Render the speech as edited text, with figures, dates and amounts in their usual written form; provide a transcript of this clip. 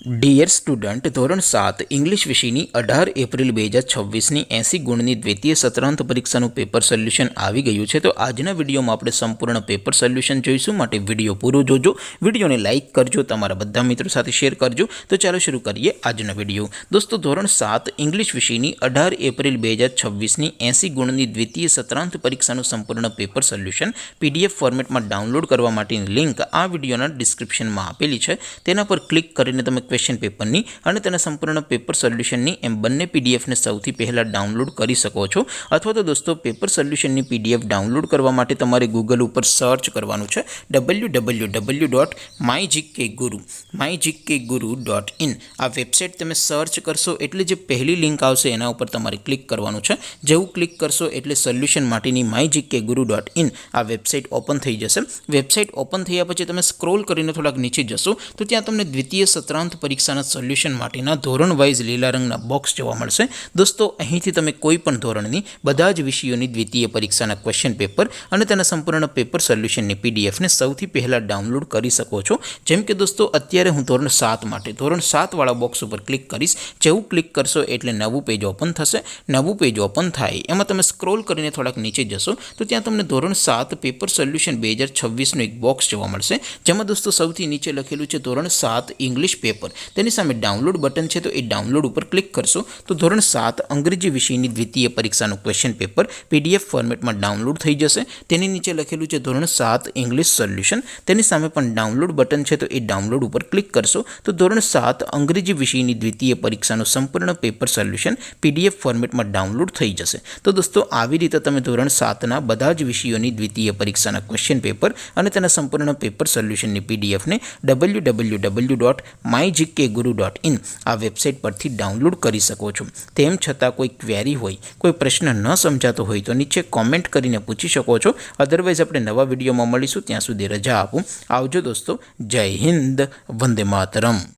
Dear student, ધોરણ 7 English વિષયની 18 April 2026ની 80 ગુણની દ્વિતીય સત્રાંત પરીક્ષાનું પેપર સોલ્યુશન આવી ગયું છે। તો આજના વિડીયોમાં આપણે સંપૂર્ણ પેપર સોલ્યુશન જોઈશું, માટે વિડીયો પૂરો જોજો, વિડીયોને લાઇક કરજો, તમારા બધા મિત્રો સાથે શેર કરજો। તો ચાલો શરૂ કરીએ આજનો વિડીયો। દોસ્તો, ધોરણ 7 ઇંગ્લિશ વિષયની 18 એપ્રિલ 2026ની 80 ગુણની દ્વિતીય સત્રાંત પરીક્ષાનું સંપૂર્ણ પેપર સોલ્યુશન PDF ફોર્મેટમાં ડાઉનલોડ કરવા માટેની લિંક આ વિડીયોના ડિસ્ક્રિપ્શનમાં આપેલી છે। તેના પર ક્લિક કરીને તમે ક્વેશ્ચન પેપરની અને તેના સંપૂર્ણ પેપર સોલ્યુશનની એમ બંને પીડીએફને સૌથી પહેલાં ડાઉનલોડ કરી શકો છો। અથવા તો દોસ્તો, પેપર સોલ્યુશનની પીડીએફ ડાઉનલોડ કરવા માટે તમારે ગૂગલ ઉપર સર્ચ કરવાનું છે www.mygkguru.in। આ વેબસાઇટ તમે સર્ચ કરશો એટલે જે પહેલી લિંક આવશે એના ઉપર તમારે ક્લિક કરવાનું છે। જેવું ક્લિક કરશો એટલે સોલ્યુશન માટેની mygkguru.in આ વેબસાઇટ ઓપન થઈ જશે। વેબસાઇટ ઓપન થયા પછી તમે સ્ક્રોલ કરીને થોડાક નીચે જશો તો ત્યાં તમને દ્વિતીય સત્રાંત પરીક્ષાના સોલ્યુશન માટેના ધોરણ વાઇઝ લીલા રંગના બોક્સ જોવા મળશે। દોસ્તો, અહીંથી તમે કોઈ પણ ધોરણની બધા જ વિષયોની દ્વિતીય પરીક્ષાના ક્વેશ્ચન પેપર અને તેના સંપૂર્ણ પેપર સોલ્યુશનની પીડીએફને સૌથી પહેલાં ડાઉનલોડ કરી શકો છો। જેમ કે દોસ્તો, અત્યારે હું ધોરણ 7 માટે ધોરણ 7 વાળા બોક્સ ઉપર ક્લિક કરીશ। જેવું ક્લિક કરશો એટલે નવું પેજ ઓપન થશે। નવું પેજ ઓપન થાય એમાં તમે સ્ક્રોલ કરીને થોડાક નીચે જશો તો ત્યાં તમને ધોરણ 7 પેપર સોલ્યુશન 2026નું એક બોક્સ જોવા મળશે, જેમાં દોસ્તો સૌથી નીચે લખેલું છે ધોરણ 7 ઇંગ્લિશ પેપર। તેની સામે ડાઉનલોડ બટન છે, તો એ ડાઉનલોડ ઉપર ક્લિક કરશો તો ધોરણ 7 અંગ્રેજી વિષયની દ્વિતીય પરીક્ષાનું ક્વેશ્ચન પેપર PDF ફોર્મેટમાં ડાઉનલોડ થઈ જશે। તેની નીચે લખેલું છે ધોરણ 7 ઇંગ્લિશ સોલ્યુશન। તેની સામે પણ ડાઉનલોડ બટન છે, તો એ ડાઉનલોડ ઉપર ક્લિક કરશો તો ધોરણ 7 અંગ્રેજી વિષયની દ્વિતીય પરીક્ષાનું સંપૂર્ણ પેપર સોલ્યુશન PDF ફોર્મેટમાં ડાઉનલોડ થઈ જશે। તો દોસ્તો, આવી રીતે તમે ધોરણ 7ના બધા જ વિષયોની દ્વિતીય પરીક્ષાના ક્વેશ્ચન પેપર અને તેના સંપૂર્ણ પેપર સોલ્યુશનની પીડીએફને www.mygkguru.in આ વેબસાઇટ પરથી ડાઉનલોડ કરી શકો છો। તેમ છતાં કોઈ ક્વેરી હોય, કોઈ પ્રશ્ન ન સમજાતો હોય તો નીચે કોમેન્ટ કરીને પૂછી શકો છો। અધરવાઇઝ આપણે નવા વિડીયોમાં મળીશું, ત્યાં સુધી રજા આપું। આવજો દોસ્તો, જય હિન્દ, વંદે માતરમ।